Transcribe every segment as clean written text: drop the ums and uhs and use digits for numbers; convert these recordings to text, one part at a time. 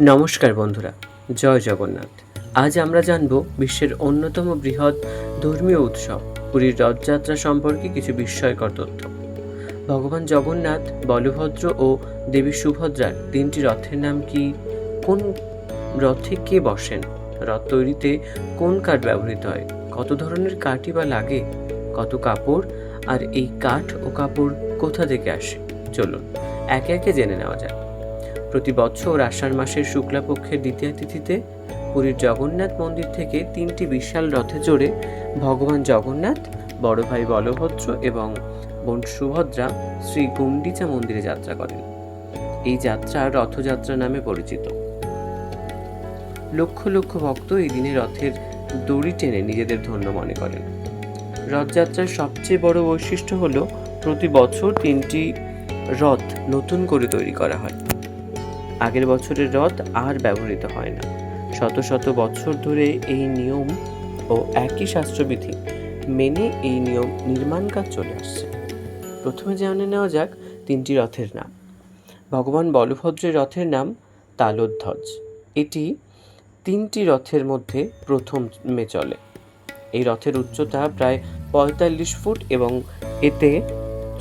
নমস্কার বন্ধুরা, জয় জগন্নাথ। আজ আমরা জানব বিশ্বের অন্যতম বৃহৎ ধর্মীয় উৎসব পুরীর রথযাত্রা সম্পর্কে কিছু বিস্ময়কর তথ্য। ভগবান জগন্নাথ, বলভদ্র ও দেবী সুভদ্রার তিনটি রথের নাম কি? কোন রথে কে বসেন? রথ তৈরিতে কোন কাঠ ব্যবহৃত হয়? কত ধরনের কাঠই বা লাগে? কত কাপড়? আর এই কাঠ ও কাপড় কোথা থেকে আসে? চলুন একে একে জেনে নেওয়া যাক। প্রতি বছর আষাঢ় মাসের শুক্লাপক্ষের দ্বিতীয়া তিথিতে পুরীর জগন্নাথ মন্দির থেকে তিনটি বিশাল রথে চড়ে ভগবান জগন্নাথ, বড় ভাই বলভদ্র এবং বোন সুভদ্রা শ্রী গুন্ডিচা মন্দিরে যাত্রা করেন। এই যাত্রা রথযাত্রা নামে পরিচিত। লক্ষ লক্ষ ভক্ত এই দিনে রথের দড়ি টেনে নিজেদের ধন্য মনে করেন। রথযাত্রার সবচেয়ে বড় বৈশিষ্ট্য হলো প্রতি বছর তিনটি রথ নতুন করে তৈরি করা হয়। আগের বছরের রথ আর ব্যবহৃত হয় না। শত শত বছর ধরে এই নিয়ম ও একই শাস্ত্রবিধি মেনে এই নির্মাণ কাজ চলে আসছে। প্রথমে জেনে নেওয়া যাক তিনটি রথের নাম। ভগবান বলভদ্রের রথের নাম তালধ্বজ। এটি তিনটি রথের মধ্যে প্রথমে চলে। এই রথের উচ্চতা প্রায় ৪৫ ফুট এবং এতে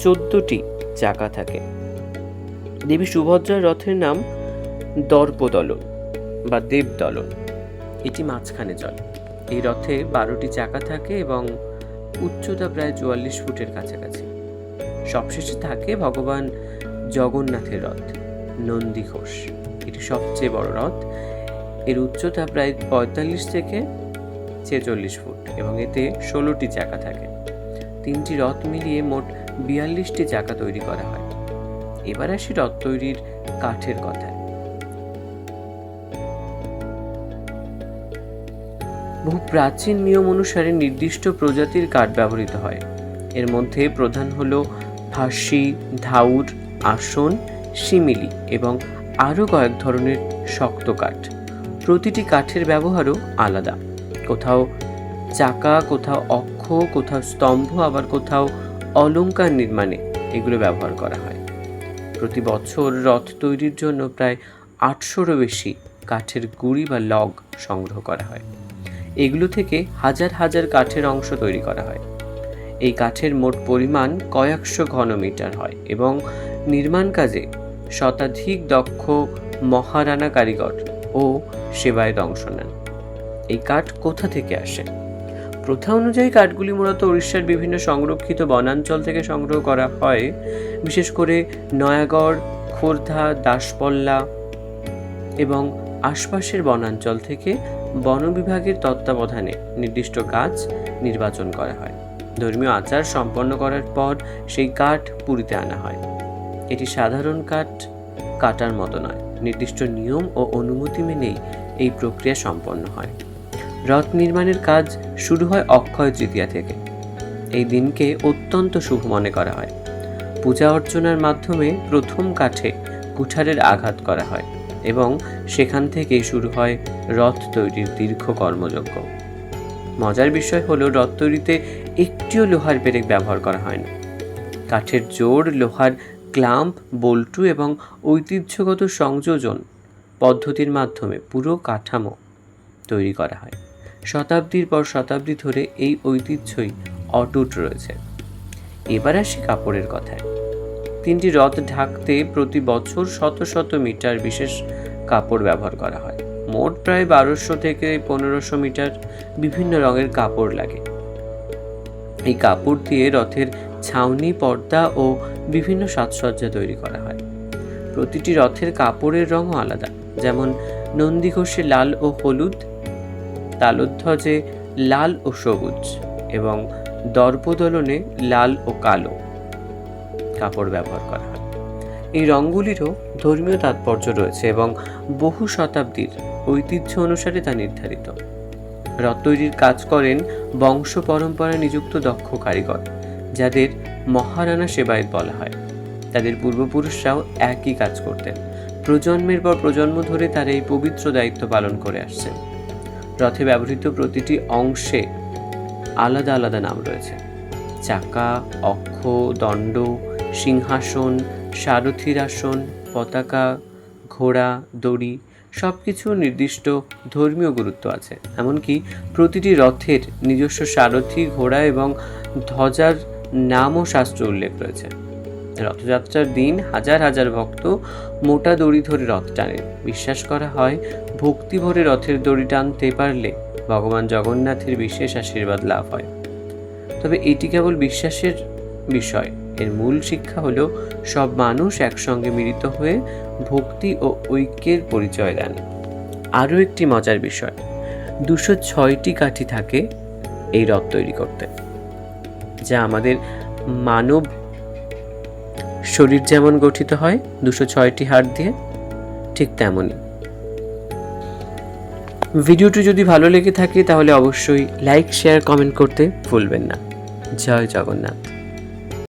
১৪টি চাকা থাকে। দেবী সুভদ্রার রথের নাম দর্পদলন বা দেবদলন। এটি মাঝখানে চলে। এই রথে ১২টি চাকা থাকে এবং উচ্চতা প্রায় ৪৪ ফুটের কাছাকাছি। সবশেষে থাকে ভগবান জগন্নাথের রথ নন্দীঘোষ। এটি সবচেয়ে বড় রথ। এর উচ্চতা প্রায় ৪৫ থেকে ৪৬ ফুট এবং এতে ১৬টি চাকা থাকে। তিনটি রথ মিলিয়ে মোট ৪২টি চাকা তৈরি করা হয়। এবার আসি রথ তৈরির কাঠের কথায়। বহু প্রাচীন নিয়ম অনুসারে নির্দিষ্ট প্রজাতির কাঠ ব্যবহৃত হয়। এর মধ্যে প্রধান হল ফাঁসি, ধাউর, আসন, শিমিলি এবং আরও কয়েক ধরনের শক্ত কাঠ। প্রতিটি কাঠের ব্যবহারও আলাদা। কোথাও চাকা, কোথাও অক্ষ, কোথাও স্তম্ভ, আবার কোথাও অলংকার নির্মাণে এগুলো ব্যবহার করা হয়। প্রতি বছর রথ তৈরির জন্য প্রায় ৮০০রও বেশি কাঠের গুঁড়ি বা লগ সংগ্রহ করা হয়। এগুলো থেকে হাজার হাজার কাঠের অংশ তৈরি করা হয়। এই কাঠের মোট পরিমাণ কয়েকশো ঘনমিটার হয় এবং নির্মাণ কাজে শতাধিক দক্ষ মহারানা কারিগর ও সেবায়েত অংশ নেন। এই কাঠ কোথা থেকে আসে? প্রথা অনুযায়ী কাঠগুলি মূলত উড়িষ্যার বিভিন্ন সংরক্ষিত বনাঞ্চল থেকে সংগ্রহ করা হয়। বিশেষ করে নয়াগড়, খোর্ধা, দাসপল্লা এবং আশপাশের বনাঞ্চল থেকে বন বিভাগের তত্ত্বাবধানে নির্দিষ্ট গাছ নির্বাচন করা হয়। ধর্মীয় আচার সম্পন্ন করার পর সেই কাঠ পুরীতে আনা হয়। এটি সাধারণ কাঠ কাটার মতো নয়। নির্দিষ্ট নিয়ম ও অনুমতি মেনেই এই প্রক্রিয়া সম্পন্ন হয়। রথ নির্মাণের কাজ শুরু হয় অক্ষয় তৃতীয়া থেকে। এই দিনকে অত্যন্ত শুভ মনে করা হয়। পূজা অর্চনার মাধ্যমে প্রথম কাঠে কুঠারের আঘাত করা হয় এবং সেখান থেকেই শুরু হয় রথ তৈরির দীর্ঘ কর্মযজ্ঞ। মজার বিষয় হলো রথ তৈরিতে একটিও লোহার পেরেক ব্যবহার করা হয় না। কাঠের জোড়, লোহার ক্লাম্প, বল্টু এবং ঐতিহ্যগত সংযোজন পদ্ধতির মাধ্যমে পুরো কাঠামো তৈরি করা হয়। শতাব্দীর পর শতাব্দী ধরে এই ঐতিহ্যই অটুট রয়েছে। এবার আসি কাপড়ের কথায়। তিনটি রথ ঢাকতে প্রতি বছর শত শত মিটার বিশেষ কাপড় ব্যবহার করা হয়। মোট প্রায় ১২০০ থেকে ১৫০০ মিটার বিভিন্ন রঙের কাপড় লাগে। এই কাপড় দিয়ে রথের ছাউনি, পর্দা ও বিভিন্ন সাজসজ্জা তৈরি করা হয়। প্রতিটি রথের কাপড়ের রঙও আলাদা। যেমন নন্দীঘোষে লাল ও হলুদ, তালধ্বজে লাল ও সবুজ এবং দর্পদলনে লাল ও কালো কাপড় ব্যবহার করা হয়। এই রঙগুলিরও ধর্মীয় তাৎপর্য রয়েছে এবং বহু শতাব্দীর ঐতিহ্য অনুসারে তা নির্ধারিত। রথ তৈরির কাজ করেন বংশ পরম্পরায় নিযুক্ত দক্ষ কারিগর, যাদের মহারানা সেবায়েত বলা হয়। তাদের পূর্বপুরুষরাও একই কাজ করতেন। প্রজন্মের পর প্রজন্ম ধরে তারা এই পবিত্র দায়িত্ব পালন করে আসছেন। রথে ব্যবহৃত প্রতিটি অংশে আলাদা আলাদা নাম রয়েছে। চাকা, অক্ষ, দণ্ড, সিংহাসন, সারথীর আসন, পতাকা, ঘোড়া, দড়ি সব কিছু নির্দিষ্ট ধর্মীয় গুরুত্ব আছে। এমনকি প্রতিটি রথের নিজস্ব সারথি, ঘোড়া এবং ধ্বজার নামও শাস্ত্র উল্লেখ রয়েছে। রথযাত্রার দিন হাজার হাজার ভক্ত মোটা দড়ি ধরে রথ টানেন। বিশ্বাস করা হয় ভক্তি ভরে রথের দড়ি টানতে পারলে ভগবান জগন্নাথের বিশেষ আশীর্বাদ লাভ হয়। তবে এটি কেবল বিশ্বাসের বিষয়। এর মূল শিক্ষা হলো সব মানুষ একসঙ্গে মিলিত হয়ে ভক্তি ও ঐক্যের পরিচয় দেন। আরও একটি মজার বিষয়, 206টি কাঠি থাকে এই রথ তৈরি করতে, যা আমাদের মানব শরীর যেমন গঠিত হয় 206টি হাড় দিয়ে, ঠিক তেমনই। ভিডিওটি যদি ভালো লেগে থাকে তাহলে অবশ্যই লাইক, শেয়ার, কমেন্ট করতে ভুলবেন না। জয় জগন্নাথ।